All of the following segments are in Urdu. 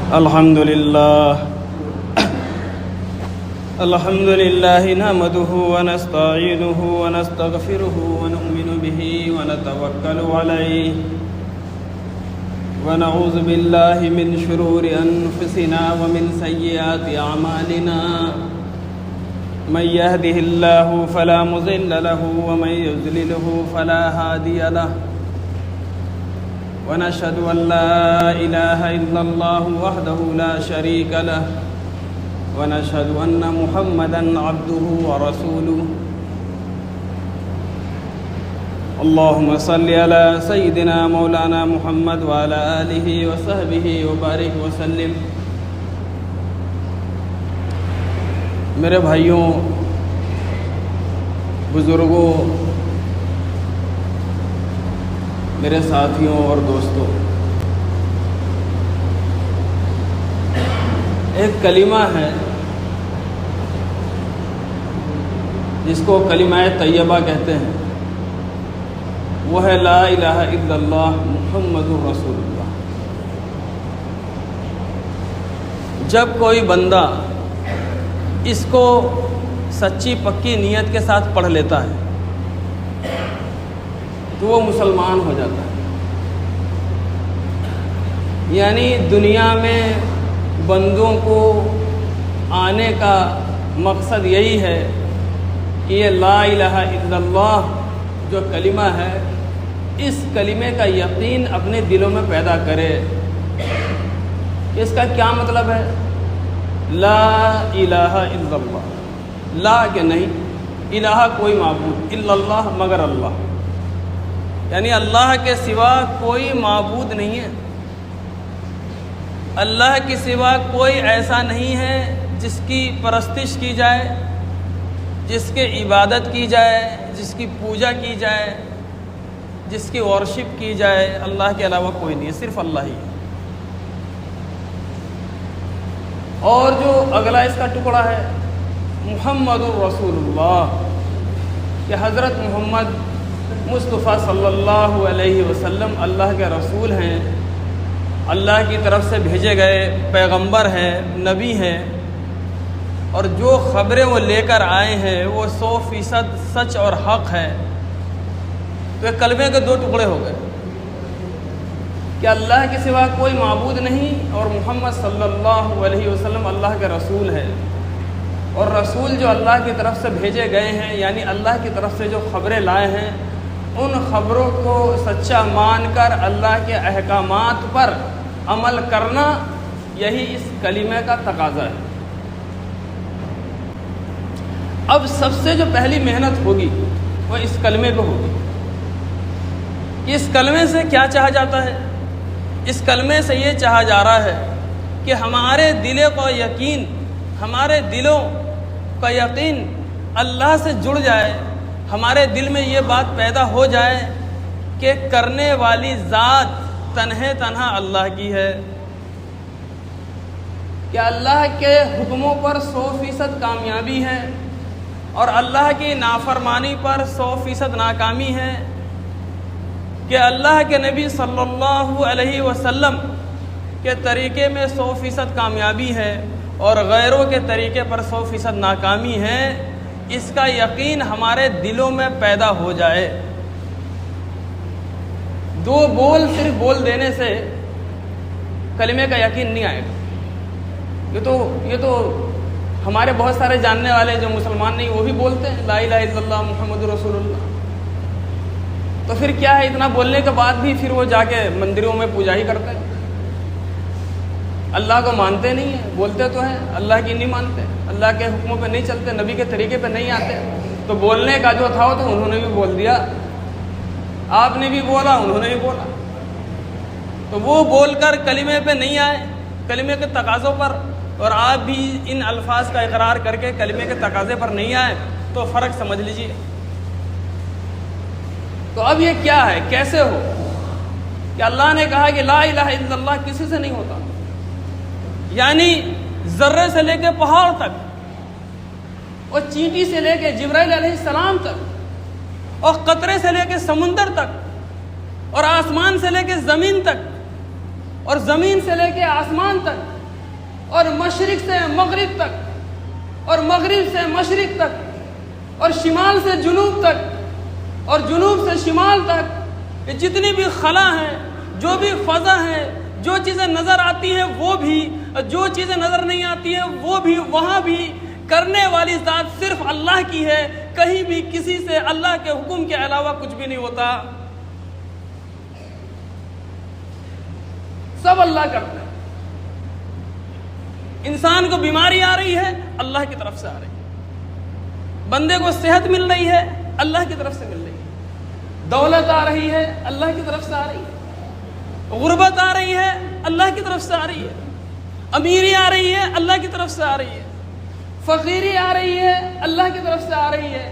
الحمد لله نحمده ونستعينه ونستغفره ونؤمن به ونتوكل عليه ونعوذ بالله من شرور أنفسنا ومن سيئات أعمالنا من يهده الله فلا مضل له ومن يضلله فلا هادي له ونشهد أن لا إله إلا الله وحده لا شريك له ونشهد أن محمدًا عبده ورسوله اللهم صل على سيدنا مولانا محمد وعلى آله وصحبه وبارك وسلم۔ میرے بھائیوں، بزرگوں، میرے ساتھیوں اور دوستوں، ایک کلمہ ہے جس کو کلمہ طیبہ کہتے ہیں، وہ ہے لا الہ الا اللہ محمد رسول اللہ۔ جب کوئی بندہ اس کو سچی پکی نیت کے ساتھ پڑھ لیتا ہے تو وہ مسلمان ہو جاتا ہے۔ یعنی دنیا میں بندوں کو آنے کا مقصد یہی ہے کہ یہ لا الہ الا اللہ جو کلمہ ہے، اس کلمے کا یقین اپنے دلوں میں پیدا کرے۔ اس کا کیا مطلب ہے؟ لا الہ الا اللہ، لا کہ نہیں، الہ کوئی معبود، الا اللہ مگر اللہ، یعنی اللہ کے سوا کوئی معبود نہیں ہے، اللہ کے سوا کوئی ایسا نہیں ہے جس کی پرستش کی جائے، جس کی عبادت کی جائے، جس کی پوجا کی جائے، جس کی ورشپ کی جائے۔ اللہ کے علاوہ کوئی نہیں ہے، صرف اللہ ہی ہے۔ اور جو اگلا اس کا ٹکڑا ہے محمد الرسول اللہ، کہ حضرت محمد مصطفیٰ صلی اللہ علیہ وسلم اللہ کے رسول ہیں، اللہ کی طرف سے بھیجے گئے پیغمبر ہیں، نبی ہیں، اور جو خبریں وہ لے کر آئے ہیں وہ 100% سچ اور حق ہے۔ تو ایک کلمے کے دو ٹکڑے ہو گئے کہ اللہ کے سوا کوئی معبود نہیں، اور محمد صلی اللہ علیہ وسلم اللہ کے رسول ہے، اور رسول جو اللہ کی طرف سے بھیجے گئے ہیں، یعنی اللہ کی طرف سے جو خبریں لائے ہیں، ان خبروں کو سچا مان کر اللہ کے احکامات پر عمل کرنا، یہی اس کلمے کا تقاضا ہے۔ اب سب سے جو پہلی محنت ہوگی وہ اس کلمے کو ہوگی کہ اس کلمے سے کیا چاہا جاتا ہے؟ اس کلمے سے یہ چاہا جا رہا ہے کہ ہمارے دلوں کا یقین، ہمارے دلوں کا یقین اللہ سے جڑ جائے، ہمارے دل میں یہ بات پیدا ہو جائے کہ کرنے والی ذات تنہا اللہ کی ہے، کہ اللہ کے حکموں پر 100% کامیابی ہے اور اللہ کی نافرمانی پر 100% ناکامی ہے، کہ اللہ کے نبی صلی اللہ علیہ وسلم کے طریقے میں 100% کامیابی ہے اور غیروں کے طریقے پر 100% ناکامی ہے۔ اس کا یقین ہمارے دلوں میں پیدا ہو جائے۔ دو بول صرف بول دینے سے کلمے کا یقین نہیں آئے گا۔ یہ تو ہمارے بہت سارے جاننے والے جو مسلمان نہیں وہ بھی بولتے ہیں لا الہ الا اللہ محمد رسول اللہ، تو پھر کیا ہے، اتنا بولنے کے بعد بھی پھر وہ جا کے مندروں میں پوجا ہی کرتے ہیں، اللہ کو مانتے نہیں ہیں، بولتے تو ہیں اللہ کی نہیں مانتے، اللہ کے حکموں پہ نہیں چلتے، نبی کے طریقے پہ نہیں آتے۔ تو بولنے کا جو تھا وہ تو انہوں نے بھی بول دیا، آپ نے بھی بولا، انہوں نے بھی بولا، تو وہ بول کر کلمے پہ نہیں آئے، کلمے کے تقاضوں پر، اور آپ بھی ان الفاظ کا اقرار کر کے کلمے کے تقاضے پر نہیں آئے، تو فرق سمجھ لیجئے۔ تو اب یہ کیا ہے، کیسے ہو کہ اللہ نے کہا کہ لا الہ الا اللہ کسی سے نہیں ہوتا، یعنی ذرے سے لے کے پہاڑ تک، اور چینٹی سے لے کے جبرائیل علیہ السلام تک، اور قطرے سے لے کے سمندر تک، اور آسمان سے لے کے زمین تک، اور زمین سے لے کے آسمان تک، اور مشرق سے مغرب تک اور مغرب سے مشرق تک اور شمال سے جنوب تک اور جنوب سے شمال تک، یہ جتنی بھی خلا ہیں، جو بھی فضا ہے، جو چیزیں نظر آتی ہیں وہ بھی، جو چیزیں نظر نہیں آتی ہیں وہ بھی، وہاں بھی کرنے والی ذات صرف اللہ کی ہے، کہیں بھی کسی سے اللہ کے حکم کے علاوہ کچھ بھی نہیں ہوتا، سب اللہ کرتا ہے۔ انسان کو بیماری آ رہی ہے اللہ کی طرف سے آ رہی ہے، بندے کو صحت مل رہی ہے اللہ کی طرف سے مل رہی ہے، دولت آ رہی ہے اللہ کی طرف سے آ رہی ہے، غربت آ رہی ہے اللہ کی طرف سے آ رہی ہے، امیری آ رہی ہے اللہ کی طرف سے آ رہی ہے، فقیری آ رہی ہے اللہ کی طرف سے آ رہی ہے،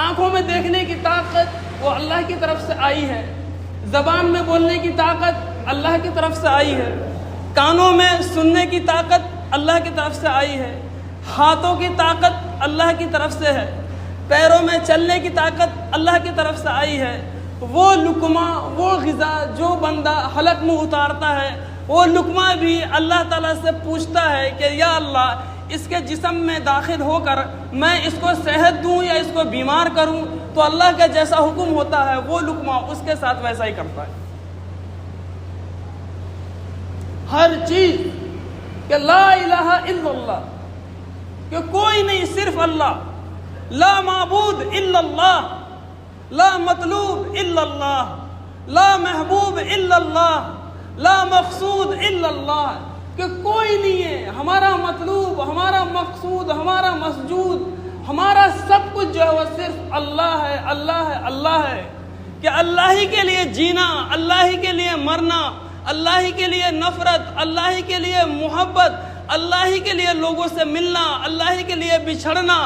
آنکھوں میں دیکھنے کی طاقت وہ اللہ کی طرف سے آئی ہے، زبان میں بولنے کی طاقت اللہ کی طرف سے آئی ہے، کانوں میں سننے کی طاقت اللہ کی طرف سے آئی ہے، ہاتھوں کی طاقت اللہ کی طرف سے ہے، پیروں میں چلنے کی طاقت اللہ کی طرف سے آئی ہے۔ وہ لقمہ، وہ غذا جو بندہ حلق میں اتارتا ہے، وہ لقمہ بھی اللہ تعالیٰ سے پوچھتا ہے کہ یا اللہ اس کے جسم میں داخل ہو کر میں اس کو صحت دوں یا اس کو بیمار کروں، تو اللہ کا جیسا حکم ہوتا ہے وہ لقمہ اس کے ساتھ ویسا ہی کرتا ہے۔ ہر چیز کہ لا الہ الا اللہ، کہ کوئی نہیں صرف اللہ، لا معبود الا اللہ، لا مطلوب الا اللہ، لا محبوب الا اللہ، لا مقصود الا اللہ، کہ کوئی نہیں ہے ہمارا مطلوب، ہمارا مقصود، ہمارا مسجود، ہمارا سب کچھ جو ہے وہ صرف اللہ ہے، اللہ ہے، اللہ ہے، کہ اللہ ہی کے لیے جینا، اللہ ہی کے لیے مرنا، اللہ ہی کے لیے نفرت، اللہ ہی کے لیے محبت، اللہ ہی کے لیے لوگوں سے ملنا، اللہ ہی کے لیے بچھڑنا،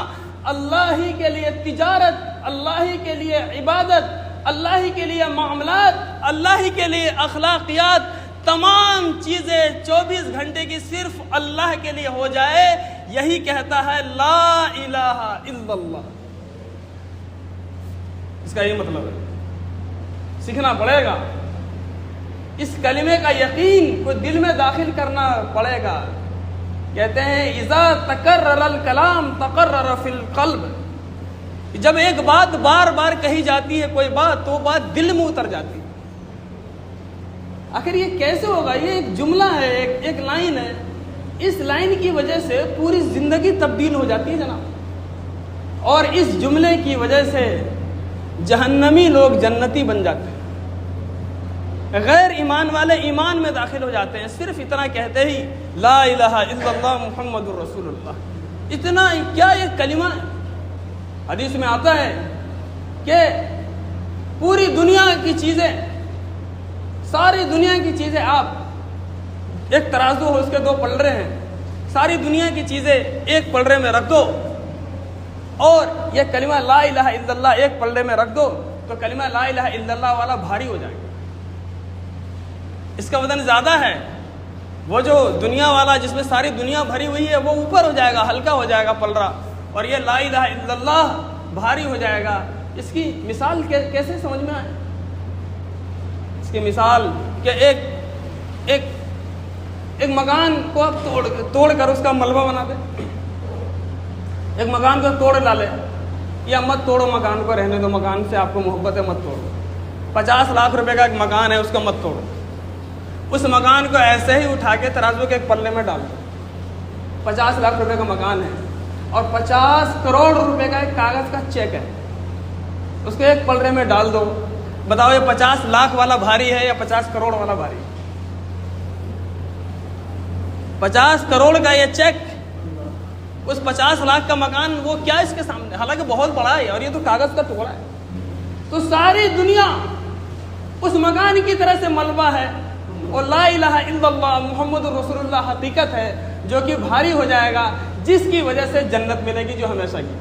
اللہ ہی کے لیے تجارت، اللہ ہی کے لیے عبادت، اللہ ہی کے لیے معاملات، اللہ ہی کے لیے اخلاقیات، تمام چیزیں 24 گھنٹے کی صرف اللہ کے لیے ہو جائے، یہی کہتا ہے لا الہ الا اللہ۔ اس کا یہ مطلب ہے، سیکھنا پڑے گا، اس کلمے کا یقین کو دل میں داخل کرنا پڑے گا۔ کہتے ہیں اذا تکرر الکلام تقرر فی القلب، جب ایک بات بار بار کہی جاتی ہے کوئی بات، تو وہ بات دل میں اتر جاتی ہے۔ آخر یہ کیسے ہوگا؟ یہ ایک جملہ ہے، ایک لائن ہے، اس لائن کی وجہ سے پوری زندگی تبدیل ہو جاتی ہے جناب، اور اس جملے کی وجہ سے جہنمی لوگ جنتی بن جاتے ہیں، غیر ایمان والے ایمان میں داخل ہو جاتے ہیں، صرف اتنا کہتے ہی لا الہ الا اللہ محمد الرسول اللہ۔ اتنا کیا یہ کلمہ ہے؟ حدیث میں آتا ہے کہ پوری دنیا کی چیزیں، ساری دنیا کی چیزیں، آپ ایک ترازو ہو، اس کے 2 پلڑے ہیں، ساری دنیا کی چیزیں ایک پلڑے میں رکھ دو اور یہ کلمہ لا الہ الا اللہ ایک پلڑے میں رکھ دو، تو کلمہ لا الہ الا اللہ والا بھاری ہو جائے گا، اس کا وزن زیادہ ہے۔ وہ جو دنیا والا جس میں ساری دنیا بھری ہوئی ہے وہ اوپر ہو جائے گا، ہلکا ہو جائے گا پلڑا، اور یہ لا الہ الا اللہ بھاری ہو جائے گا۔ اس کی مثال کیسے سمجھ میں آئے؟ اس کی مثال کہ ایک مکان کو آپ توڑ کر اس کا ملبہ بنا دیں، ایک مکان کو توڑ ڈالے، یا مت توڑو مکان کو، رہنے دو، مکان سے آپ کو محبت ہے مت توڑو، 50 لاکھ روپے کا ایک مکان ہے اس کو مت توڑو، اس مکان کو ایسے ہی اٹھا کے ترازو کے ایک پلے میں ڈال دو، 50 لاکھ روپے کا مکان ہے اور 50 کروڑ روپے کا ایک کاغذ کا چیک ہے، اس کو ایک پلڑے میں ڈال دو، بتاؤ یہ 50 لاکھ والا بھاری ہے یا 50 کروڑ والا بھاری ہے؟ 50 کروڑ کا یہ چیک، اس 50 لاکھ کا مکان، وہ کیا اس کے سامنے؟ حالانکہ بہت بڑا ہے اور یہ تو کاغذ کا ٹکڑا ہے۔ تو ساری دنیا اس مکان کی طرح سے ملبہ ہے، اور لا الہ الا اللہ محمد رسول اللہ حقیقت ہے جو کہ بھاری ہو جائے گا، جس کی وجہ سے جنت ملے گی جو ہمیشہ کی۔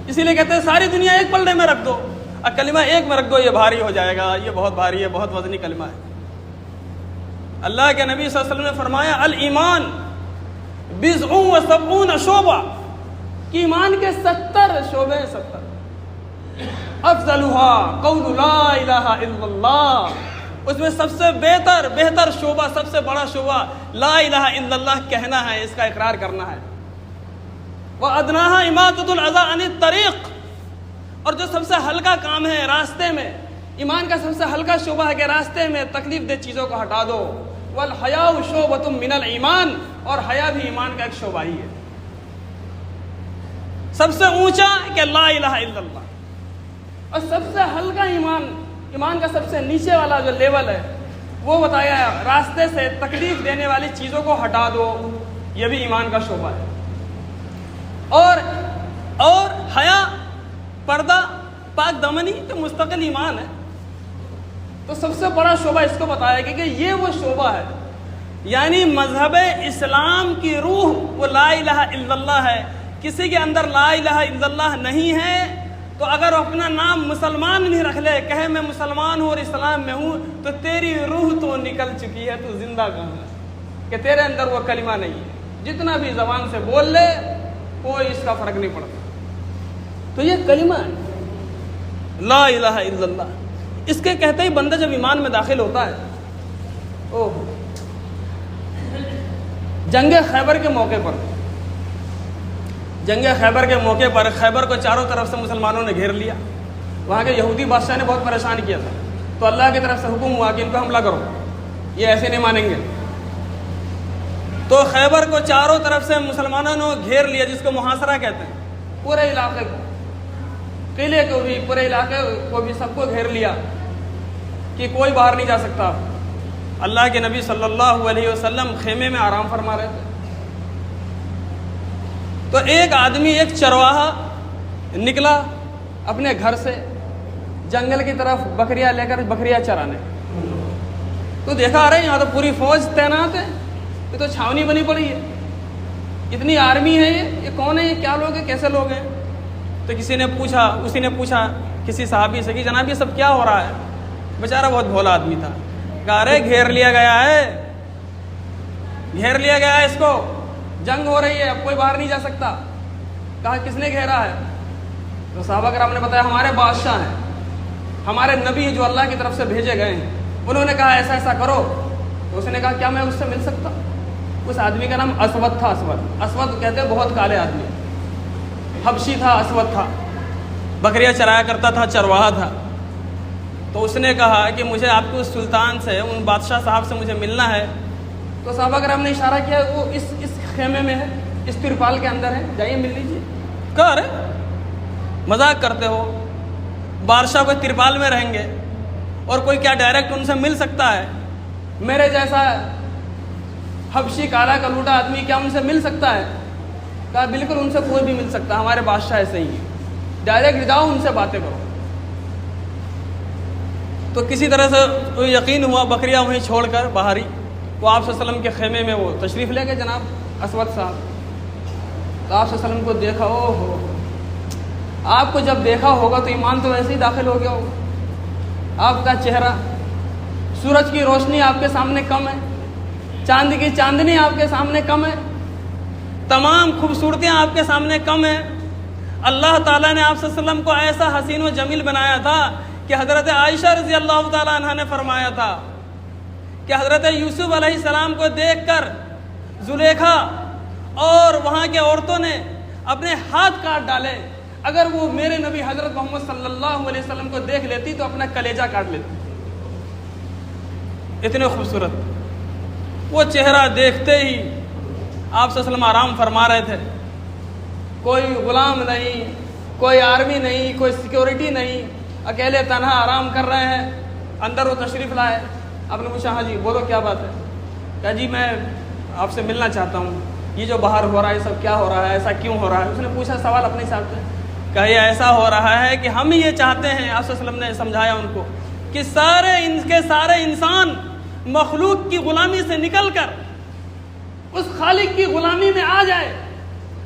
اسی لیے کہتے ہیں ساری دنیا ایک پلڑے میں رکھ دو اور کلمہ ایک میں رکھ دو، یہ بھاری ہو جائے گا، یہ بہت بھاری ہے، بہت وزنی کلمہ ہے۔ اللہ کے نبی صلی اللہ علیہ وسلم نے فرمایا الایمان بضع و سبعون شعبہ، کہ ایمان کے 70 شعبے ہیں، 70 افضلها قول لا الہ الا اللہ، اس میں سب سے بہتر شعبہ، سب سے بڑا شعبہ لا الہ الا اللہ کہنا ہے، اس کا اقرار کرنا ہے۔ وَأَدْنَاهَا إِمَاطَةُ الْأَذَىٰ عَنِ الطَّرِيقِ، اور جو سب سے ہلکا کام ہے راستے میں، ایمان کا سب سے ہلکا شعبہ ہے کہ راستے میں تکلیف دہ چیزوں کو ہٹا دو۔ وَالْحَيَاءُ شُعْبَةٌ مِّنَ الْإِيمَانِ، اور حیا بھی ایمان کا ایک شعبہ ہی ہے۔ سب سے اونچا کہ لا الہ الا اللہ، اور سب سے ہلکا ایمان کا سب سے نیچے والا جو لیول ہے وہ بتایا راستے سے تکلیف دینے والی چیزوں کو ہٹا دو، یہ بھی ایمان کا شعبہ ہے۔ اور حیا، پردہ، پاک دمنی تو مستقل ایمان ہے۔ تو سب سے بڑا شعبہ اس کو بتایا کہ یہ وہ شعبہ ہے، یعنی مذہب اسلام کی روح وہ لا الہ الا اللہ ہے۔ کسی کے اندر لا الہ الا اللہ نہیں ہے تو اگر اپنا نام مسلمان بھی رکھ لے، کہے میں مسلمان ہوں اور اسلام میں ہوں، تو تیری روح تو نکل چکی ہے، تو زندہ کہاں ہے کہ تیرے اندر وہ کلمہ نہیں ہے۔ جتنا بھی زبان سے بول لے کوئی اس کا فرق نہیں پڑتا۔ تو یہ کلمہ ہے لا الہ الا اللہ، اس کے کہتے ہی بندہ جب ایمان میں داخل ہوتا ہے۔ جنگ خیبر کے موقع پر خیبر کو چاروں طرف سے مسلمانوں نے گھیر لیا۔ وہاں کے یہودی بادشاہ نے بہت پریشان کیا تھا، تو اللہ کی طرف سے حکم ہوا کہ ان پہ حملہ کرو، یہ ایسے نہیں مانیں گے۔ تو خیبر کو چاروں طرف سے مسلمانوں نے گھیر لیا، جس کو محاصرہ کہتے ہیں۔ پورے علاقے کو، قلعے کو بھی، پورے علاقے کو بھی، سب کو گھیر لیا کہ کوئی باہر نہیں جا سکتا۔ اللہ کے نبی صلی اللہ علیہ وسلم خیمے میں آرام فرما رہے تھے، تو ایک آدمی، ایک چرواہا نکلا اپنے گھر سے جنگل کی طرف بکریاں لے کر بکریاں چرانے۔ تو دیکھا آ رہے ہیں یہاں تو پوری فوج تعینات ہے، یہ تو چھاونی بنی پڑی ہے، اتنی آرمی ہے، یہ کون ہے، یہ کیا لوگ ہیں، کیسے لوگ ہیں؟ تو اسی نے پوچھا کسی صحابی سے کہ جناب یہ سب کیا ہو رہا ہے؟ بیچارہ بہت بھولا آدمی تھا، کہا ارے گھیر لیا گیا ہے اس کو، جنگ ہو رہی ہے، اب کوئی باہر نہیں جا سکتا۔ کہا کس نے گھیرا ہے؟ تو صحابہ کرام نے بتایا ہمارے بادشاہ ہیں، ہمارے نبی جو اللہ کی طرف سے بھیجے گئے ہیں، انہوں نے کہا ایسا ایسا کرو۔ تو اس نے کہا کیا میں اس سے مل سکتا؟ اس آدمی کا نام اسود تھا۔ اسود کہتے ہیں بہت کالے آدمی، حبشی تھا، اسود تھا، بکریاں چرایا کرتا تھا، چرواہا تھا۔ تو اس نے کہا کہ مجھے آپ کے اس سلطان سے، ان بادشاہ صاحب سے مجھے ملنا ہے۔ تو صحابہ کرام نے اشارہ کیا وہ اس خیمے میں ہے، اس ترپال کے اندر ہے، جائیے مل لیجیے۔ کہا ارے مذاق کرتے ہو، بادشاہ کوئی ترپال میں رہیں گے اور کوئی کیا ڈائریکٹ ان سے مل سکتا ہے؟ میرے جیسا حبشی کالا کلوٹا آدمی کیا ان سے مل سکتا ہے؟ کہا بالکل ان سے کوئی بھی مل سکتا، ہمارے بادشاہ ایسے ہی ہیں، ڈائریکٹ جاؤ ان سے باتیں کرو۔ تو کسی طرح سے یقین ہوا، بکریاں وہیں چھوڑ کر باہر ہی وہ آپ صلی اللہ علیہ وسلم کے خیمے میں وہ تشریف لے گئے جناب اسود صاحب۔ تو آپ صلی اللہ علیہ وسلم کو دیکھا، آپ کو جب دیکھا ہوگا تو ایمان تو ویسے ہی داخل ہو گیا ہوگا۔ آپ کا چہرہ، سورج کی روشنی آپ کے سامنے کم ہے، چاند کی چاندنی آپ کے سامنے کم ہے، تمام خوبصورتیاں آپ کے سامنے کم ہیں۔ اللہ تعالیٰ نے آپ صلی اللہ علیہ وسلم کو ایسا حسین و جمیل بنایا تھا کہ حضرت عائشہ رضی اللہ تعالیٰ عنہ نے فرمایا تھا کہ حضرت یوسف علیہ السلام کو دیکھ کر زلیخا اور وہاں کے عورتوں نے اپنے ہاتھ کاٹ ڈالے، اگر وہ میرے نبی حضرت محمد صلی اللہ علیہ وسلم کو دیکھ لیتی تو اپنا کلیجہ کاٹ لیتی، اتنے خوبصورت۔ وہ چہرہ دیکھتے ہی آپ صلی اللہ علیہ وسلم آرام فرما رہے تھے، کوئی غلام نہیں، کوئی آرمی نہیں، کوئی سیکیورٹی نہیں، اکیلے تنہا آرام کر رہے ہیں۔ اندر وہ تشریف لائے، آپ نے پوچھا ہاں جی بولو کیا بات ہے؟ کہا جی میں آپ سے ملنا چاہتا ہوں، یہ جو باہر ہو رہا ہے یہ سب کیا ہو رہا ہے، ایسا کیوں ہو رہا ہے؟ اس نے پوچھا سوال اپنے حساب سے، کہا یہ ایسا ہو رہا ہے کہ ہم یہ چاہتے ہیں، آپ صلی اللہ علیہ وسلم نے سمجھایا ان کو کہ سارے انسان مخلوق کی غلامی سے نکل کر اس خالق کی غلامی میں آ جائے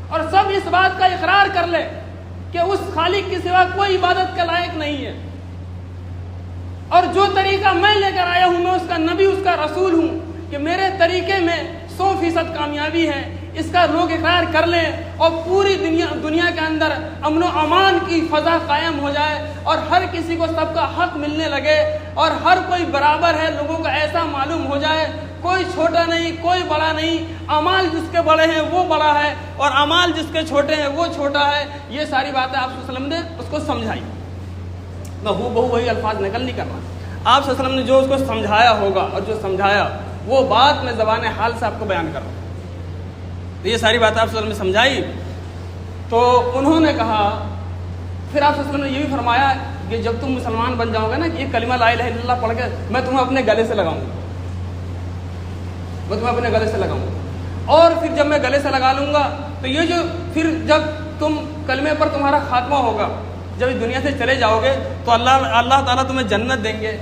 اور سب اس بات کا اقرار کر لے کہ اس خالق کے سوا کوئی عبادت کا لائق نہیں ہے، اور جو طریقہ میں لے کر آیا ہوں میں اس کا نبی، اس کا رسول ہوں، کہ میرے طریقے میں 100% کامیابی ہے، اس کا لوگ اقرار کر لیں اور پوری دنیا کے اندر امن و امان کی فضا قائم ہو جائے اور ہر کسی کو سب کا حق ملنے لگے اور ہر کوئی برابر ہے، لوگوں کو ایسا معلوم ہو جائے کوئی چھوٹا نہیں کوئی بڑا نہیں، اعمال جس کے بڑے ہیں وہ بڑا ہے اور اعمال جس کے چھوٹے ہیں وہ چھوٹا ہے، یہ ساری باتیں آپ صلی اللہ علیہ وسلم نے اس کو سمجھائی۔ میں بہو وہی الفاظ نقل نہیں کر رہا، آپ صلی اللہ علیہ وسلم نے جو اس کو سمجھایا ہوگا اور جو سمجھایا وہ بات میں زبان حال سے آپ کو بیان کر رہا ہوں۔ تو یہ ساری باتیں آپ صلی اللہ علیہ وسلم نے سمجھائی تو انہوں نے کہا، پھر آپ صلی اللہ علیہ وسلم نے یہ بھی فرمایا کہ جب تم مسلمان بن جاؤ گے نا کہ یہ کلمہ لا الہ الا اللہ پڑھ کے میں تمہیں اپنے گلے سے لگاؤں گا، میں تمہیں اپنے گلے سے لگاؤں گا، اور پھر جب میں گلے سے لگا لوں گا تو یہ جو پھر جب تم کلمے پر تمہارا خاتمہ ہوگا، جب اس دنیا سے چلے جاؤ گے تو اللہ تعالیٰ تمہیں جنت دیں گے۔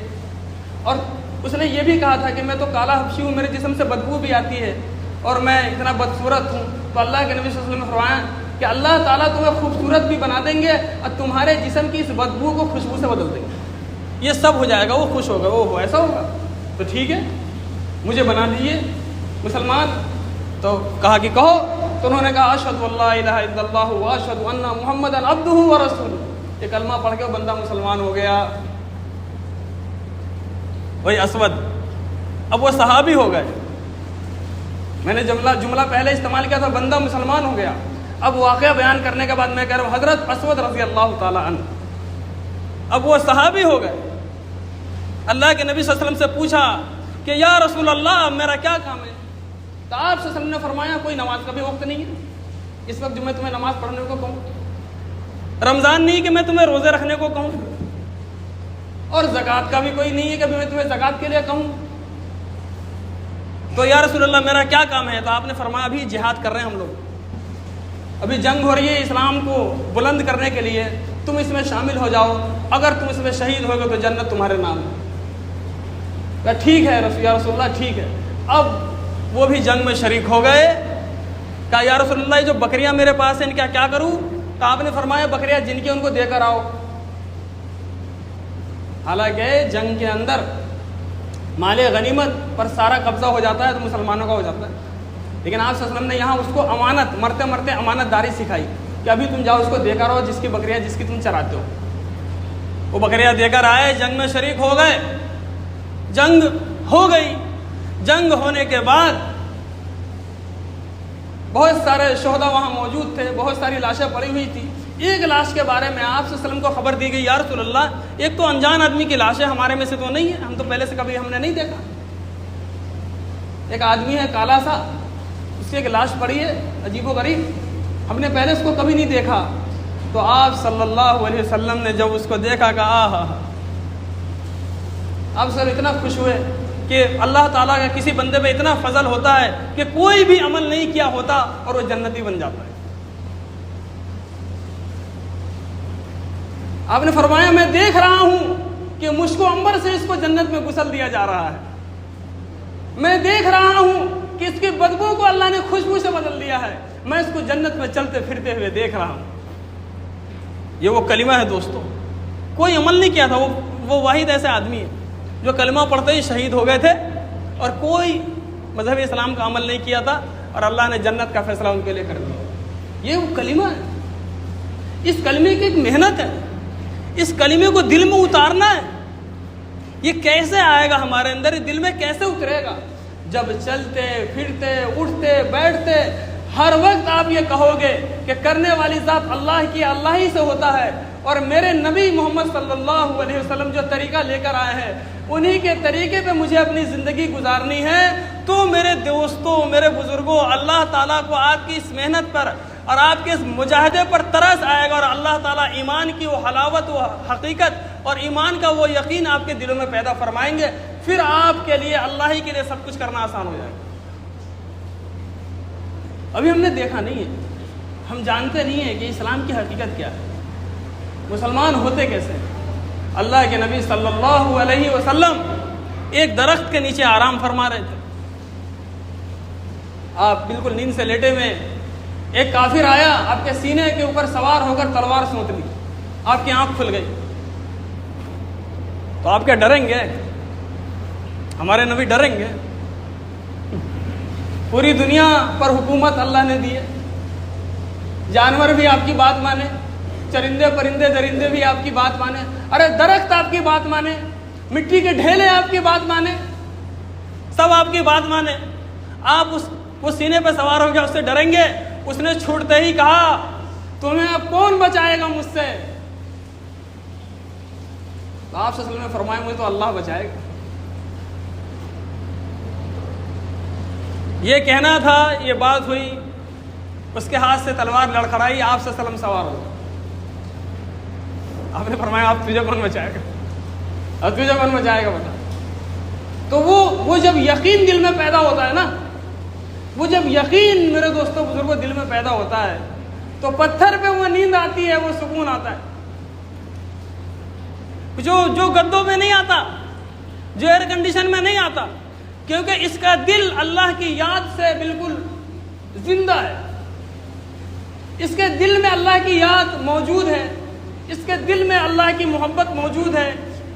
اور اس نے یہ بھی کہا تھا کہ میں تو کالا حبشی ہوں، میرے جسم سے بدبو بھی آتی ہے اور میں اتنا بدصورت ہوں، تو اللہ کے نبی صلی اللہ علیہ وسلم نے فرمایا کہ اللہ تعالیٰ تمہیں خوبصورت بھی بنا دیں گے اور تمہارے جسم کی اس بدبو کو خوشبو سے بدل دیں گے، یہ سب ہو جائے گا۔ وہ خوش ہوگا، وہ ایسا ہوگا تو ٹھیک ہے مجھے بنا دیجیے مسلمان۔ تو کہا کہ کہو، تو انہوں نے کہا اشہد ان لا الہ الا اللہ واشہد ان محمدا عبدہ ورسولہ، یہ کلمہ پڑھ کے وہ بندہ مسلمان ہو گیا۔ وہی اسود، اب وہ صحابی ہو گئے، میں نے جملہ پہلے استعمال کیا تھا بندہ مسلمان ہو گیا، اب واقعہ بیان کرنے کے بعد میں کہہ رہا ہوں حضرت اسود رضی اللہ تعالی عنہ اب وہ صحابی ہو گئے۔ اللہ کے نبی صلی اللہ علیہ وسلم سے پوچھا کہ یا رسول اللہ میرا کیا کام ہے؟ تو آپ صلی اللہ علیہ وسلم نے فرمایا کوئی نماز کا بھی وقت نہیں ہے اس وقت جو میں تمہیں نماز پڑھنے کو کہوں، رمضان نہیں کہ میں تمہیں روزے رکھنے کو کہوں، اور زکوٰۃ کا بھی کوئی نہیں ہے کہ میں تمہیں زکوٰۃ کے لیے کہوں۔ تو یا رسول اللہ میرا کیا کام ہے؟ تو آپ نے فرمایا ابھی جہاد کر رہے ہیں ہم لوگ، ابھی جنگ ہو رہی ہے اسلام کو بلند کرنے کے لیے، تم اس میں شامل ہو جاؤ، اگر تم اس میں شہید ہو گے تو جنت تمہارے نام ہے۔ کہا ٹھیک ہے یا رسول اللہ ٹھیک ہے۔ اب وہ بھی جنگ میں شریک ہو گئے۔ کہا یا رسول اللہ یہ جو بکریاں میرے پاس ہیں ان کا کیا کروں؟ تو آپ نے فرمایا بکریاں جن کی ان کو دے کر آؤ۔ حالانکہ جنگ کے اندر مال غنیمت پر سارا قبضہ ہو جاتا ہے تو مسلمانوں کا ہو جاتا ہے، لیکن آپ صلی اللہ علیہ وسلم نے یہاں اس کو امانت مرتے مرتے امانت داری سکھائی کہ ابھی تم جاؤ اس کو دے کر آؤ جس کی بکریاں جس کی تم چراتے ہو۔ وہ بکریاں دے کر آئے، جنگ میں شریک ہو گئے، جنگ ہو گئی۔ جنگ ہونے کے بعد بہت سارے شہداء وہاں موجود تھے، بہت ساری لاشیں پڑی ہوئی تھی۔ ایک لاش کے بارے میں آپ صلی اللہ علیہ وسلم کو خبر دی گئی یا رسول اللہ ایک تو انجان آدمی کی لاش ہے، ہمارے میں سے تو نہیں ہے، ہم تو پہلے سے کبھی ہم نے نہیں دیکھا، ایک آدمی ہے کالا سا، اس کی ایک لاش پڑی ہے عجیب و غریب، ہم نے پہلے اس کو کبھی نہیں دیکھا۔ تو آپ صلی اللہ علیہ وسلم نے جب اس کو دیکھا کہا آہا، آپ سب اتنا خوش ہوئے کہ اللہ تعالیٰ کا کسی بندے پہ اتنا فضل ہوتا ہے کہ کوئی بھی عمل نہیں کیا ہوتا اور وہ جنتی بن جاتا ہے۔ آپ نے فرمایا میں دیکھ رہا ہوں کہ مشک و عنبر سے اس کو جنت میں غسل دیا جا رہا ہے، میں دیکھ رہا ہوں کہ اس کی بدبو کو اللہ نے خوشبو سے بدل دیا ہے، میں اس کو جنت میں چلتے پھرتے ہوئے دیکھ رہا ہوں۔ یہ وہ کلمہ ہے دوستو، کوئی عمل نہیں کیا تھا، وہ واحد ایسے آدمی ہے جو کلمہ پڑھتے ہی شہید ہو گئے تھے اور کوئی مذہب اسلام کا عمل نہیں کیا تھا اور اللہ نے جنت کا فیصلہ ان کے لیے کر دیا۔ یہ وہ کلمہ ہے، اس کلمے کی ایک محنت ہے، اس کلمے کو دل میں اتارنا ہے۔ یہ کیسے آئے گا ہمارے اندر، یہ دل میں کیسے اترے گا؟ جب چلتے پھرتے اٹھتے بیٹھتے ہر وقت آپ یہ کہو گے کہ کرنے والی ذات اللہ کی، اللہ ہی سے ہوتا ہے، اور میرے نبی محمد صلی اللہ علیہ وسلم جو طریقہ لے کر آئے ہیں انہی کے طریقے پہ مجھے اپنی زندگی گزارنی ہے۔ تو میرے دوستوں، میرے بزرگوں، اللہ تعالیٰ کو آپ کی اس محنت پر اور آپ کے اس مجاہدے پر ترس آئے گا اور اللہ تعالیٰ ایمان کی وہ حلاوت، وہ حقیقت اور ایمان کا وہ یقین آپ کے دلوں میں پیدا فرمائیں گے، پھر آپ کے لیے اللہ ہی کے لیے سب کچھ کرنا آسان ہو جائے گا۔ ابھی ہم نے دیکھا نہیں ہے، ہم جانتے نہیں ہیں کہ اسلام کی حقیقت کیا ہے، مسلمان ہوتے کیسے ہیں۔ اللہ کے نبی صلی اللہ علیہ وسلم ایک درخت کے نیچے آرام فرما رہے تھے، آپ بالکل نیند سے لیٹے ہوئے، ایک کافر آیا آپ کے سینے کے اوپر سوار ہو کر تلوار سونت لی، آپ کی آنکھ کھل گئی، تو آپ کیا ڈریں گے؟ ہمارے نبی ڈریں گے؟ پوری دنیا پر حکومت اللہ نے دی ہے، جانور بھی آپ کی بات مانے، چرندے پرندے درندے بھی آپ کی بات مانے، ارے درخت آپ کی بات مانے، مٹی کے ڈھیلے آپ کی بات مانے، سب آپ کی بات مانے۔ آپ وہ سینے پہ سوار ہو گیا، اس سے ڈریں گے؟ اس نے چھوٹتے ہی کہا تمہیں اب کون بچائے گا مجھ سے؟ تو آپ صلی اللہ علیہ وسلم نے فرمایا مجھے تو اللہ بچائے گا۔ یہ کہنا تھا، یہ بات ہوئی، اس کے ہاتھ سے تلوار لڑکھڑائی، آپ صلی اللہ علیہ وسلم سوار ہو۔ آپ نے فرمایا اب تجھے کون بچائے گا، اب تجھے کون بچائے گا بتا۔ تو وہ جب یقین دل میں پیدا ہوتا ہے نا، وہ جب یقین میرے دوستوں بزرگوں دل میں پیدا ہوتا ہے تو پتھر پہ وہ نیند آتی ہے، وہ سکون آتا ہے جو گدوں میں نہیں آتا، جو ایئر کنڈیشن میں نہیں آتا، کیونکہ اس کا دل اللہ کی یاد سے بالکل زندہ ہے، اس کے دل میں اللہ کی یاد موجود ہے، اس کے دل میں اللہ کی محبت موجود ہے،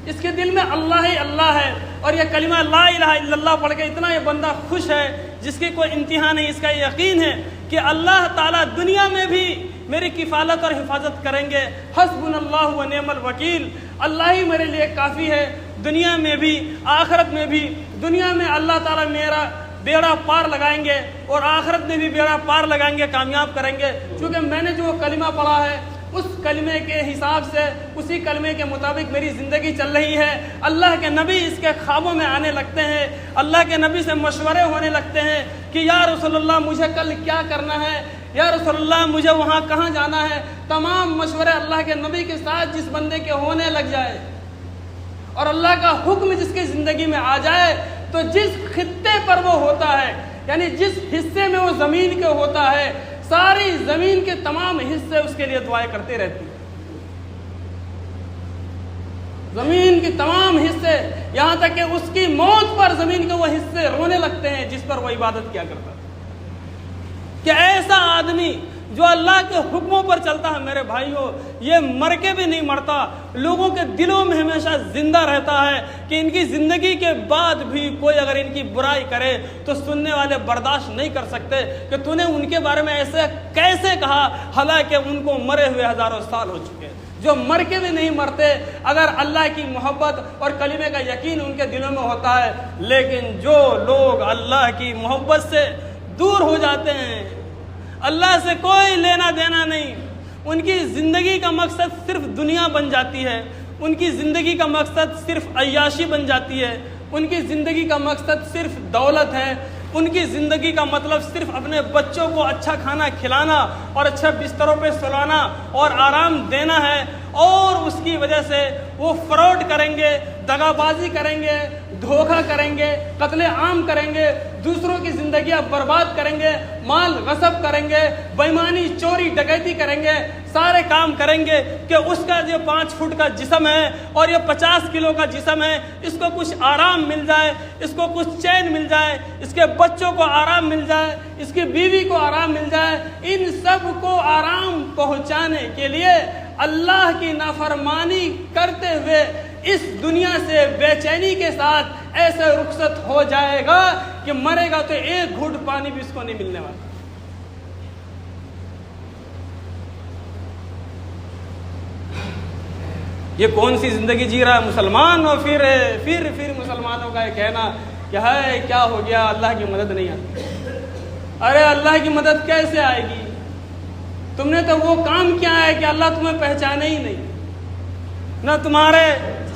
اس کے دل میں اللہ ہی اللہ ہے۔ اور یہ کلمہ لا الہ الا اللہ پڑھ کے اتنا یہ بندہ خوش ہے جس کی کوئی انتہا نہیں۔ اس کا یقین ہے کہ اللہ تعالیٰ دنیا میں بھی میری کفالت اور حفاظت کریں گے۔ حسبنا اللہ و نعم الوکیل، اللہ ہی میرے لیے کافی ہے، دنیا میں بھی آخرت میں بھی۔ دنیا میں اللہ تعالیٰ میرا بیڑا پار لگائیں گے اور آخرت میں بھی بیڑا پار لگائیں گے، کامیاب کریں گے، کیونکہ میں نے جو کلمہ پڑھا ہے اس کلمے کے حساب سے، اسی کلمے کے مطابق میری زندگی چل رہی ہے۔ اللہ کے نبی اس کے خوابوں میں آنے لگتے ہیں، اللہ کے نبی سے مشورے ہونے لگتے ہیں کہ یا رسول اللہ مجھے کل کیا کرنا ہے، یا رسول اللہ مجھے وہاں کہاں جانا ہے۔ تمام مشورے اللہ کے نبی کے ساتھ جس بندے کے ہونے لگ جائے اور اللہ کا حکم جس کی زندگی میں آ جائے، تو جس خطے پر وہ ہوتا ہے، یعنی جس حصے میں وہ زمین کے ہوتا ہے، ساری زمین کے تمام حصے اس کے لیے دعائیں کرتے رہتی ہیں۔ زمین کے تمام حصے، یہاں تک کہ اس کی موت پر زمین کے وہ حصے رونے لگتے ہیں جس پر وہ عبادت کیا کرتا ہے۔ کہ ایسا آدمی جو اللہ کے حکموں پر چلتا ہے، میرے بھائیوں، یہ مر کے بھی نہیں مرتا، لوگوں کے دلوں میں ہمیشہ زندہ رہتا ہے کہ ان کی زندگی کے بعد بھی کوئی اگر ان کی برائی کرے تو سننے والے برداشت نہیں کر سکتے کہ تو نے ان کے بارے میں ایسے کیسے کہا، حالانکہ ان کو مرے ہوئے ہزاروں سال ہو چکے۔ جو مر کے بھی نہیں مرتے، اگر اللہ کی محبت اور کلمے کا یقین ان کے دلوں میں ہوتا ہے۔ لیکن جو لوگ اللہ کی محبت سے دور ہو جاتے ہیں، اللہ سے کوئی لینا دینا نہیں، ان کی زندگی کا مقصد صرف دنیا بن جاتی ہے، ان کی زندگی کا مقصد صرف عیاشی بن جاتی ہے، ان کی زندگی کا مقصد صرف دولت ہے، ان کی زندگی کا مطلب صرف اپنے بچوں کو اچھا کھانا کھلانا اور اچھا بستروں پہ سلانا اور آرام دینا ہے، اور اس کی وجہ سے وہ فراڈ کریں گے، دغا بازی کریں گے، دھوکہ کریں گے، قتل عام کریں گے، دوسروں کی زندگیاں برباد کریں گے، مال غصب کریں گے، بےایمانی چوری ڈکیتی کریں گے، سارے کام کریں گے کہ اس کا جو 5 فٹ کا جسم ہے اور یہ 50 کلو کا جسم ہے، اس کو کچھ آرام مل جائے، اس کو کچھ چین مل جائے، اس کے بچوں کو آرام مل جائے، اس کی بیوی کو آرام مل جائے۔ ان سب کو آرام پہنچانے کے لیے اللہ کی نافرمانی کرتے ہوئے اس دنیا سے بے چینی کے ساتھ ایسے رخصت ہو جائے گا کہ مرے گا تو ایک گھونٹ پانی بھی اس کو نہیں ملنے والا۔ یہ کون سی زندگی جی رہا ہے مسلمان؟ اور پھر مسلمانوں کا یہ کہنا کہ ہے کیا ہو گیا، اللہ کی مدد نہیں آتی۔ ارے اللہ کی مدد کیسے آئے گی؟ تم نے تو وہ کام کیا ہے کہ اللہ تمہیں پہچانے ہی نہیں۔ نہ تمہارے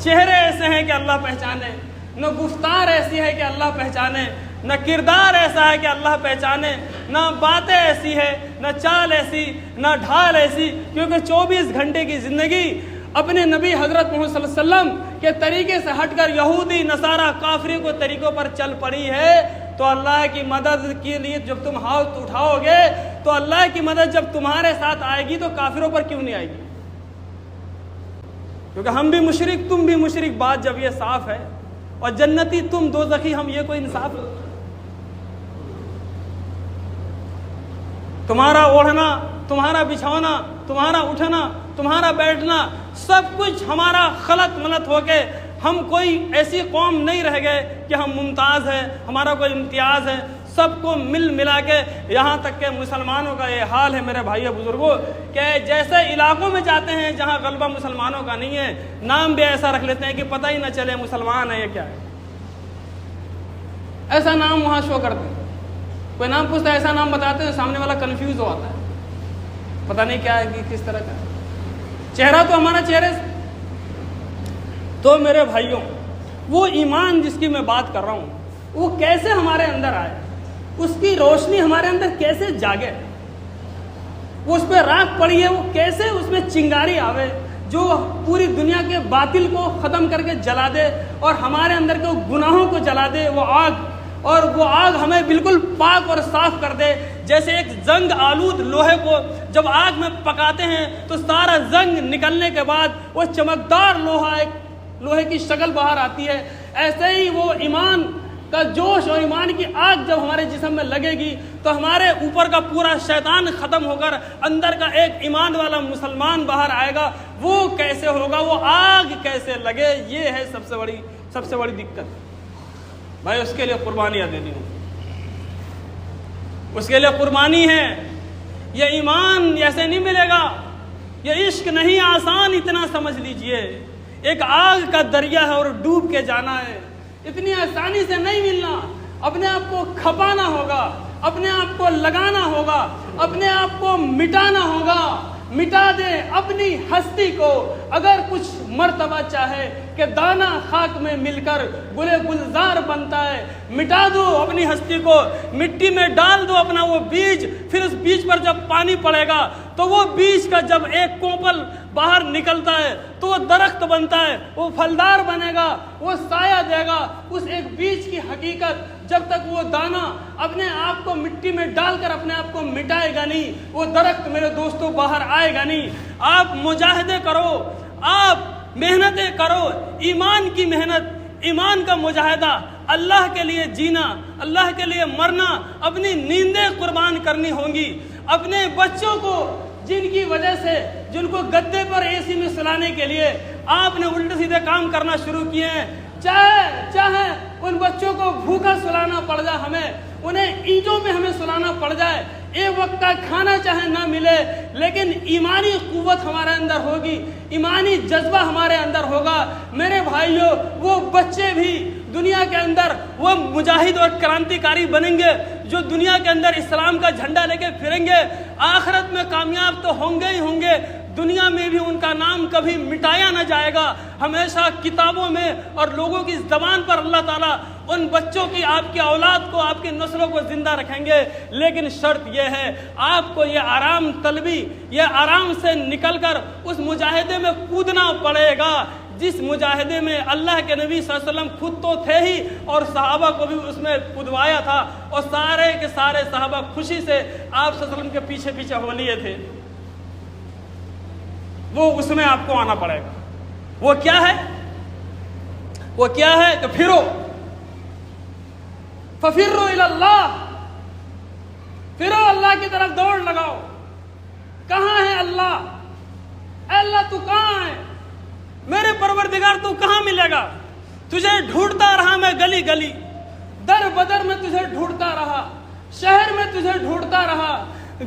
چہرے ایسے ہیں کہ اللہ پہچانے، نہ گفتار ایسی ہے کہ اللہ پہچانے، نہ کردار ایسا ہے کہ اللہ پہچانے، نہ باتیں ایسی ہے، نہ چال ایسی، نہ ڈھال ایسی، کیونکہ 24 گھنٹے کی زندگی اپنے نبی حضرت محمد صلی اللہ علیہ وسلم کے طریقے سے ہٹ کر یہودی نصارہ کافری کو طریقوں پر چل پڑی ہے۔ تو اللہ کی مدد کے لیے جب تم ہاتھ اٹھاؤ گے تو اللہ کی مدد جب تمہارے ساتھ آئے گی تو کافروں پر کیوں نہیں آئے گی؟ کیونکہ ہم بھی مشرک تم بھی مشرک، بات جب یہ صاف ہے، اور جنتی تم دوزخی ہم، یہ کوئی انصاف ہے؟ تمہارا اوڑھنا، تمہارا بچھونا، تمہارا اٹھنا، تمہارا بیٹھنا، سب کچھ ہمارا خلط ملط ہو کے ہم کوئی ایسی قوم نہیں رہ گئے کہ ہم ممتاز ہیں، ہمارا کوئی امتیاز ہے۔ سب کو مل ملا کے یہاں تک کہ مسلمانوں کا یہ حال ہے میرے بھائیو بزرگوں کہ جیسے علاقوں میں جاتے ہیں جہاں غلبہ مسلمانوں کا نہیں ہے، نام بھی ایسا رکھ لیتے ہیں کہ پتہ ہی نہ چلے مسلمان ہے یا کیا ہے، ایسا نام وہاں شو کرتے ہیں۔ کوئی نام پوچھتا ہے ایسا نام بتاتے ہیں، سامنے والا کنفیوز ہو آتا ہے، پتہ نہیں کیا ہے کہ کس طرح کا ہے، چہرہ تو ہمارا چہرے سے۔ تو میرے بھائیوں، وہ ایمان جس کی میں بات کر رہا ہوں وہ کیسے ہمارے اندر آئے، اس کی روشنی ہمارے اندر کیسے جاگے، وہ اس پہ راکھ پڑی ہے، وہ کیسے اس میں چنگاری آوے جو پوری دنیا کے باطل کو ختم کر کے جلا دے اور ہمارے اندر کے گناہوں کو جلا دے وہ آگ، اور وہ آگ ہمیں بالکل پاک اور صاف کر دے۔ جیسے ایک زنگ آلود لوہے کو جب آگ میں پکاتے ہیں تو سارا زنگ نکلنے کے بعد وہ چمکدار لوہا، ایک لوہے کی شکل باہر آتی ہے، ایسے ہی وہ ایمان کا جوش اور ایمان کی آگ جب ہمارے جسم میں لگے گی تو ہمارے اوپر کا پورا شیطان ختم ہو کر اندر کا ایک ایمان والا مسلمان باہر آئے گا۔ وہ کیسے ہوگا، وہ آگ کیسے لگے، یہ ہے سب سے بڑی دقت بھائی۔ اس کے لیے قربانیاں دینی ہوں، اس کے لیے قربانی ہے۔ یہ ایمان ایسے نہیں ملے گا، یہ عشق نہیں آسان، اتنا سمجھ لیجئے۔ ایک آگ کا دریا ہے اور ڈوب کے جانا ہے، اتنی آسانی سے نہیں ملنا۔ اپنے آپ کو کھپانا ہوگا، اپنے آپ کو لگانا ہوگا، اپنے آپ کو مٹانا ہوگا۔ مٹا دے اپنی ہستی کو، اگر کچھ مرتبہ چاہے کہ دانہ خاک میں مل کر گلے گلزار بنتا ہے۔ مٹا دو اپنی ہستی کو، مٹی میں ڈال دو اپنا وہ بیج، پھر اس بیج پر جب پانی پڑے گا تو وہ بیج کا جب ایک کوپل باہر نکلتا ہے تو وہ درخت بنتا ہے، وہ پھلدار بنے گا، وہ سایہ دے گا۔ اس ایک بیج کی حقیقت جب تک وہ دانہ اپنے آپ کو مٹی میں ڈال کر اپنے آپ کو مٹائے گا نہیں، وہ درخت میرے دوستوں باہر آئے گا نہیں۔ آپ مجاہدے کرو، آپ محنتیں کرو، ایمان کی محنت، ایمان کا مجاہدہ، اللہ کے لیے جینا، اللہ کے لیے مرنا، اپنی نیندیں قربان کرنی ہوں گی۔ اپنے بچوں کو جن کی وجہ سے، جن کو گدے پر اے سی میں سلانے کے لیے آپ نے الٹے سیدھے کام کرنا شروع کیے ہیں، چاہے ان بچوں کو بھوکا سلانا پڑ جائے، ہمیں انہیں اینٹوں میں ہمیں سلانا پڑ جائے، ایک وقت کا کھانا چاہے نہ ملے، لیکن ایمانی قوت ہمارے اندر ہوگی، ایمانی جذبہ ہمارے اندر ہوگا۔ میرے بھائیوں، وہ بچے بھی دنیا کے اندر وہ مجاہد اور کرانتیکاری بنیں گے جو دنیا کے اندر اسلام کا جھنڈا لے کے پھریں گے، آخرت میں کامیاب تو ہوں گے ہی ہوں گے، دنیا میں بھی ان کا نام کبھی مٹایا نہ جائے گا، ہمیشہ کتابوں میں اور لوگوں کی زبان پر اللہ تعالیٰ ان بچوں کی، آپ کی اولاد کو، آپ کی نسلوں کو زندہ رکھیں گے۔ لیکن شرط یہ ہے، آپ کو یہ آرام طلبی، یہ آرام سے نکل کر اس مجاہدے میں کودنا پڑے گا جس مجاہدے میں اللہ کے نبی صلی اللہ علیہ وسلم خود تو تھے ہی اور صحابہ کو بھی اس میں کودوایا تھا، اور سارے کے سارے صحابہ خوشی سے آپ صلی اللہ علیہ وسلم کے پیچھے پیچھے ہو لیے تھے۔ وہ اس میں آپ کو آنا پڑے گا۔ وہ کیا ہے؟ وہ کیا ہے کہ پھرو، ففروا الی اللہ، پھرو اللہ کی طرف دوڑ لگاؤ۔ کہاں ہے اللہ؟ اے اللہ تو کہاں ہے؟ میرے پروردگار تو کہاں ملے گا؟ تجھے ڈھونڈتا رہا میں گلی گلی، در بدر میں تجھے ڈھونڈتا رہا، شہر میں تجھے ڈھونڈتا رہا،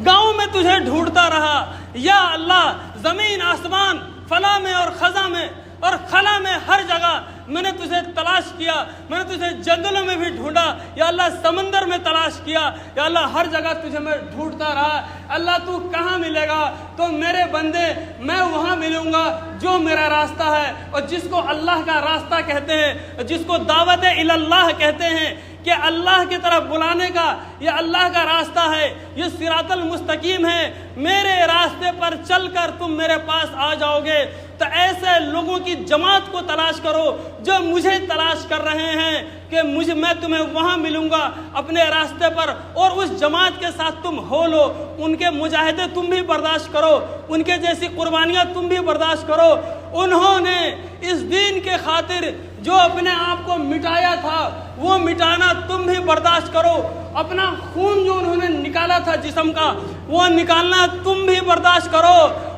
گاؤں میں تجھے ڈھونڈتا رہا۔ یا اللہ، زمین آسمان، فضا میں اور خزاں میں اور خلا میں، ہر جگہ میں نے تجھے تلاش کیا، میں نے تجھے جنگلوں میں بھی ڈھونڈا، یا اللہ سمندر میں تلاش کیا، یا اللہ ہر جگہ تجھے میں ڈھونڈتا رہا۔ اللہ تو کہاں ملے گا؟ تو میرے بندے، میں وہاں ملوں گا جو میرا راستہ ہے، اور جس کو اللہ کا راستہ کہتے ہیں، جس کو دعوت الی اللہ کہتے ہیں کہ اللہ کی طرف بلانے کا یہ اللہ کا راستہ ہے، یہ صراط المستقیم ہے، میرے راستے پر چل کر تم میرے پاس آ جاؤ گے۔ تو ایسے لوگوں کی جماعت کو تلاش کرو جو مجھے تلاش کر رہے ہیں کہ میں تمہیں وہاں ملوں گا اپنے راستے پر، اور اس جماعت کے ساتھ تم ہو لو، ان کے مجاہدے تم بھی برداشت کرو، ان کے جیسی قربانیاں تم بھی برداشت کرو۔ انہوں نے اس دین کے خاطر جو اپنے آپ کو مٹایا تھا وہ مٹانا تم بھی برداشت کرو، اپنا خون جو انہوں نے نکالا تھا جسم کا وہ نکالنا تم بھی برداشت کرو۔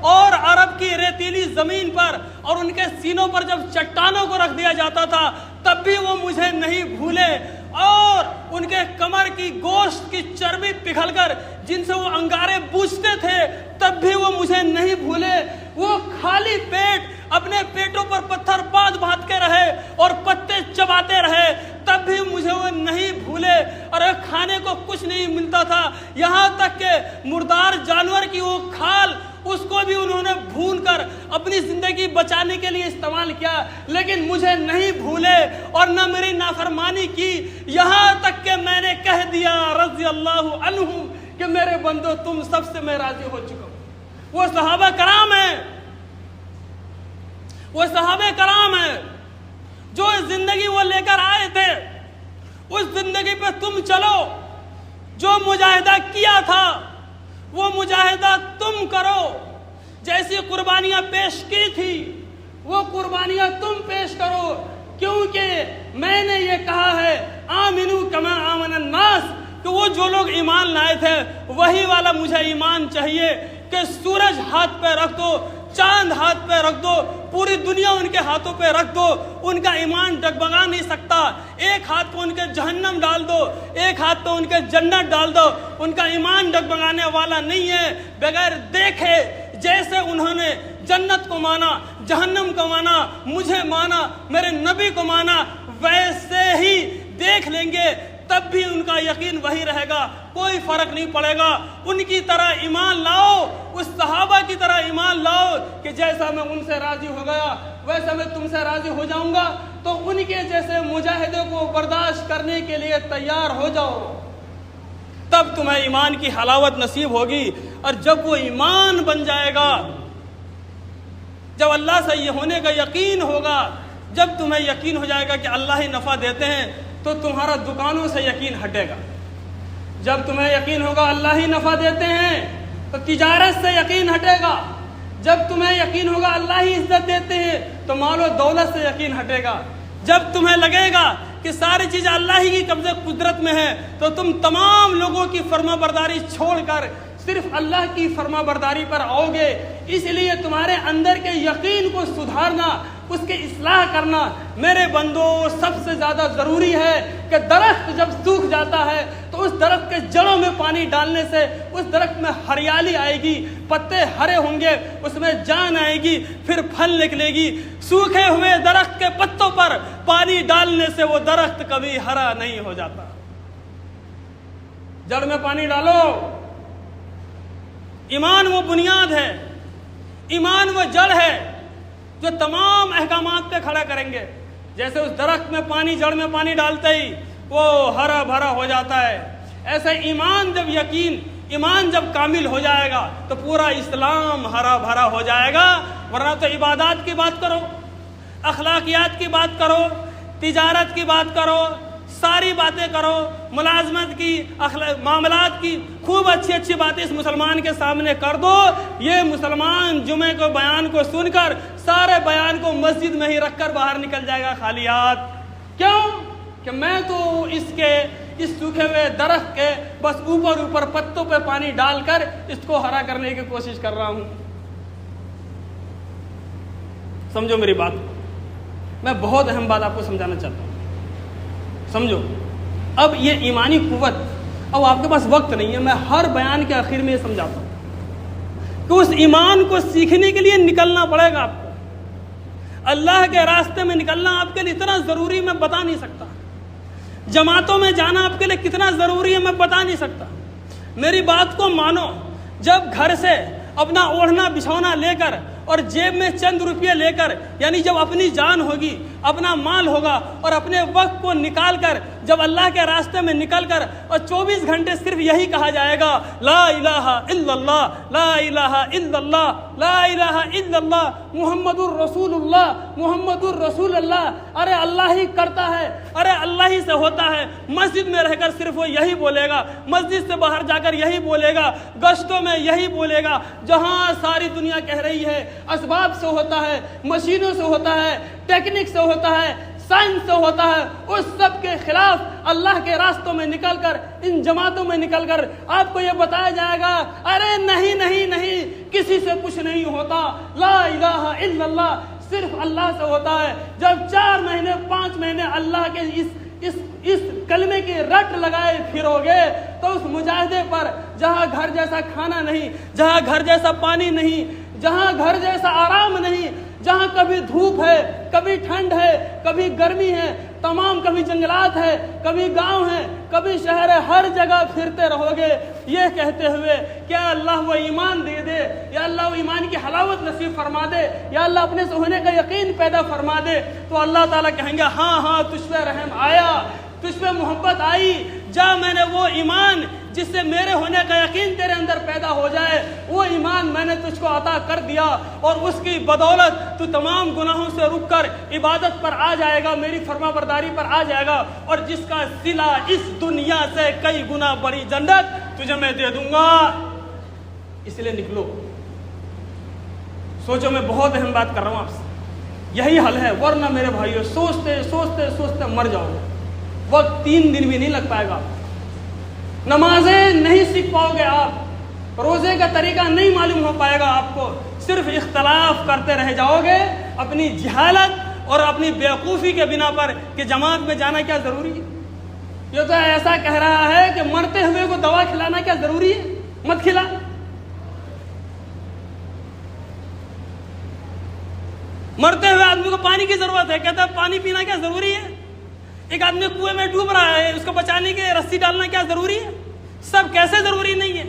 اور عرب کی ریتیلی زمین پر اور ان کے سینوں پر جب چٹانوں کو رکھ دیا جاتا تھا تب بھی وہ مجھے نہیں بھولے، اور ان کے کمر کی گوشت کی چربی پگھل کر جن سے وہ انگارے بوجھتے تھے تب بھی وہ مجھے نہیں بھولے. وہ خالی پیٹ اپنے پیٹوں پر پتھر باندھ کے رہے اور پتے چباتے رہے تب بھی مجھے وہ نہیں بھولے. اور کھانے کو کچھ نہیں ملتا تھا، یہاں تک کہ مردار جانور کی وہ کھال اس کو بھی انہوں نے بھون کر اپنی زندگی بچانے کے لیے استعمال کیا، لیکن مجھے نہیں بھولے اور نہ میری نافرمانی کی. یہاں تک کہ میں نے کہہ دیا رضی اللہ عنہم کہ میرے بندو تم سب سے میں راضی ہو چکا ہوں. وہ صحابہ کرام ہیں، وہ صحابہ کرام ہیں جو زندگی وہ لے کر آئے تھے اس زندگی پہ تم چلو. جو مجاہدہ کیا تھا وہ مجاہدہ تم کرو. جیسی قربانیاں پیش کی تھی وہ قربانیاں تم پیش کرو، کیونکہ میں نے یہ کہا ہے آمنو کما آمن الناس کہ وہ جو لوگ ایمان لائے تھے وہی والا مجھے ایمان چاہیے کہ سورج ہاتھ پہ رکھ دو، چاند ہاتھ پہ رکھ دو، پوری دنیا ان کے ہاتھوں پہ رکھ دو، ان کا ایمان ڈگمگا نہیں سکتا. ایک ہاتھ پہ ان کے جہنم ڈال دو، ایک ہاتھ پہ ان کے جنت ڈال دو، ان کا ایمان ڈگمگانے والا نہیں ہے. بغیر دیکھے جیسے انہوں نے جنت کو مانا، جہنم کو مانا، مجھے مانا، میرے نبی کو مانا، ویسے ہی دیکھ لیں گے تب بھی ان کا یقین وہی رہے گا، کوئی فرق نہیں پڑے گا. ان کی طرح ایمان لاؤ، اس صحابہ کی طرح ایمان لاؤ کہ جیسا میں ان سے راضی ہو گیا ویسا میں تم سے راضی ہو جاؤں گا. تو ان کے جیسے مجاہدے کو برداشت کرنے کے لیے تیار ہو جاؤ، تب تمہیں ایمان کی حلاوت نصیب ہوگی. اور جب وہ ایمان بن جائے گا، جب اللہ سے یہ ہونے کا یقین ہوگا، جب تمہیں یقین ہو جائے گا کہ اللہ ہی نفع دیتے ہیں تو تمہارا دکانوں سے یقین ہٹے گا. جب تمہیں یقین ہوگا اللہ ہی نفع دیتے ہیں تو تجارت سے یقین ہٹے گا. جب تمہیں یقین ہوگا اللہ ہی عزت دیتے ہیں تو مال و دولت سے یقین ہٹے گا. جب تمہیں لگے گا کہ ساری چیزیں اللہ ہی کی قبضے قدرت میں ہے تو تم تمام لوگوں کی فرما برداری چھوڑ کر صرف اللہ کی فرما برداری پر آؤ گے. اس لیے تمہارے اندر کے یقین کو سدھارنا، اس کی اصلاح کرنا میرے بندو سب سے زیادہ ضروری ہے. کہ درخت جب سوکھ جاتا ہے تو اس درخت کے جڑوں میں پانی ڈالنے سے اس درخت میں ہریالی آئے گی، پتے ہرے ہوں گے، اس میں جان آئے گی، پھر پھل نکلے گی. سوکھے ہوئے درخت کے پتوں پر پانی ڈالنے سے وہ درخت کبھی ہرا نہیں ہو جاتا. جڑ میں پانی ڈالو. ایمان وہ بنیاد ہے، ایمان وہ جڑ ہے جو تمام احکامات پہ کھڑا کریں گے. جیسے اس درخت میں پانی، جڑ میں پانی ڈالتے ہی وہ ہرا بھرا ہو جاتا ہے، ایسے ایمان جب ایمان جب کامل ہو جائے گا تو پورا اسلام ہرا بھرا ہو جائے گا. ورنہ تو عبادات کی بات کرو، اخلاقیات کی بات کرو، تجارت کی بات کرو، ساری باتیں کرو، ملازمت کی، معاملات کی، خوب اچھی اچھی باتیں اس مسلمان کے سامنے کر دو. یہ مسلمان جمعے کو بیان کو سن کر سارے بیان کو مسجد میں ہی رکھ کر باہر نکل جائے گا خالی ہاتھ. کیوں؟ کہ میں تو اس سوکھے ہوئے درخت کے بس اوپر پتوں پہ پانی ڈال کر اس کو ہرا کرنے کی کوشش کر رہا ہوں. سمجھو میری بات. میں بہت اہم بات آپ کو سمجھانا چاہتا ہوں، سمجھو. اب یہ ایمانی قوت، اب آپ کے پاس وقت نہیں ہے، میں ہر بیان کے آخر میں یہ سمجھاتا ہوں کہ اس ایمان کو سیکھنے کے لیے نکلنا پڑے گا. آپ کو اللہ کے راستے میں نکلنا آپ کے لیے اتنا ضروری میں بتا نہیں سکتا. جماعتوں میں جانا آپ کے لیے کتنا ضروری ہے میں بتا نہیں سکتا. میری بات کو مانو. جب گھر سے اپنا اوڑھنا بچھونا لے کر اور جیب میں چند روپیے لے کر، یعنی جب اپنی جان ہوگی، اپنا مال ہوگا اور اپنے وقت کو نکال کر جب اللہ کے راستے میں نکل کر اور 24 گھنٹے صرف یہی کہا جائے گا لا الہ الا اللہ، لا الہ الا اللہ، لا الہ الا اللہ، محمد الرسول اللہ، محمد الرسول اللہ. ارے اللہ ہی کرتا ہے، ارے اللہ ہی سے ہوتا ہے. مسجد میں رہ کر صرف وہ یہی بولے گا، مسجد سے باہر جا کر یہی بولے گا، گشتوں میں یہی بولے گا. جہاں ساری دنیا کہہ رہی ہے اسباب سے ہوتا ہے، مشینوں سے ہوتا ہے، ٹیکنک سے ہوتا ہے، سائنس سے ہوتا ہے، اس سب کے خلاف اللہ کے راستوں میں نکل کر، ان جماعتوں میں نکل کر آپ کو یہ بتایا جائے گا ارے نہیں نہیں نہیں، کسی سے کچھ نہیں ہوتا، لا الہ الا اللہ صرف اللہ سے ہوتا ہے. جب 4 مہینے 5 مہینے اللہ کے اس اس کلمے کی رٹ لگائے پھرو گے تو اس مجاہدے پر جہاں گھر جیسا کھانا نہیں، جہاں گھر جیسا پانی نہیں، جہاں گھر جیسا آرام نہیں، جہاں کبھی دھوپ ہے، کبھی ٹھنڈ ہے، کبھی گرمی ہے، تمام کبھی جنگلات ہے، کبھی گاؤں ہے، کبھی شہر ہے، ہر جگہ پھرتے رہو گے یہ کہتے ہوئے کہ اللہ وہ ایمان دے دے، یا اللہ وہ ایمان کی حلاوت نصیب فرما دے، یا اللہ اپنے سے ہونے کا یقین پیدا فرما دے، تو اللہ تعالیٰ کہیں گے ہاں ہاں تجھ پہ رحم آیا، تجھ پہ محبت آئی، جا میں نے وہ ایمان جس سے میرے ہونے کا یقین تیرے اندر پیدا ہو جائے وہ ایمان میں نے تجھ کو عطا کر دیا، اور اس کی بدولت تو تمام گناہوں سے رک کر عبادت پر آ جائے گا، میری فرما برداری پر آ جائے گا، اور جس کا صلہ اس دنیا سے کئی گنا بڑی جنت تجھے میں دے دوں گا۔ اس لیے نکلو، سوچو میں بہت اہم بات کر رہا ہوں آپ سے، یہی حل ہے، ورنہ میرے بھائیو سوچتے سوچتے سوچتے مر جاؤ گے، وقت 3 دن بھی نہیں لگ پائے گا، نمازیں نہیں سیکھ پاؤ گے آپ، روزے کا طریقہ نہیں معلوم ہو پائے گا آپ کو، صرف اختلاف کرتے رہ جاؤ گے اپنی جہالت اور اپنی بیوقوفی کے بنا پر کہ جماعت میں جانا کیا ضروری ہے۔ یہ تو ایسا کہہ رہا ہے کہ مرتے ہوئے کو دوا کھلانا کیا ضروری ہے، مت کھلا۔ مرتے ہوئے آدمی کو پانی کی ضرورت ہے، کہتا ہے پانی پینا کیا ضروری ہے۔ ایک آدمی کنویں میں ڈوب رہا ہے، اس کو بچانے کے رسی ڈالنا کیا ضروری ہے، سب کیسے ضروری نہیں ہے۔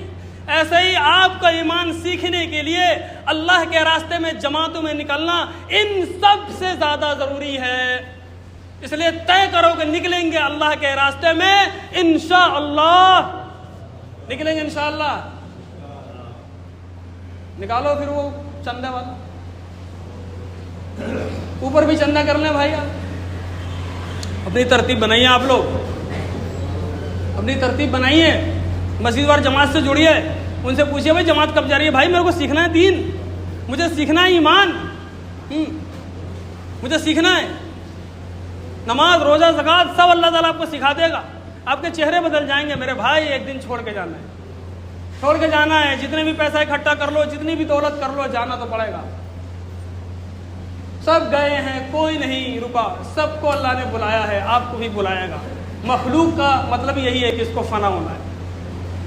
ایسے ہی آپ کا ایمان سیکھنے کے لیے اللہ کے راستے میں جماعتوں میں نکلنا ان سب سے زیادہ ضروری ہے۔ اس لیے طے کرو کہ نکلیں گے اللہ کے راستے میں انشاءاللہ، نکلیں گے انشاءاللہ۔ نکالو پھر وہ چندے والا، اوپر بھی چندہ کر لیں بھائی، آپ اپنی ترتیب بنائیے، آپ لوگ اپنی ترتیب بنائیے، مسجد وار جماعت سے جڑیے، ان سے پوچھیے بھائی جماعت کب جا رہی ہے، بھائی میرے کو سیکھنا ہے دین، مجھے سیکھنا ہے ایمان، مجھے سیکھنا ہے، نماز روزہ زکوٰۃ سب اللہ تعالیٰ آپ کو سکھا دے گا، آپ کے چہرے بدل جائیں گے۔ میرے بھائی ایک دن چھوڑ کے جانا ہے، چھوڑ کے جانا ہے، جتنے بھی پیسہ اکٹھا کر لو، جتنی بھی دولت کر لو، جانا تو پڑے گا۔ سب گئے ہیں، کوئی نہیں رکا، سب کو اللہ نے بلایا ہے، آپ کو بھی بلائے گا۔ مخلوق کا مطلب یہی ہے کہ اس کو فنا ہونا ہے،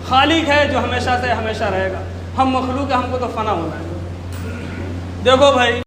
خالق ہے جو ہمیشہ سے ہمیشہ رہے گا، ہم مخلوق ہیں، ہم کو تو فنا ہونا ہے۔ دیکھو بھائی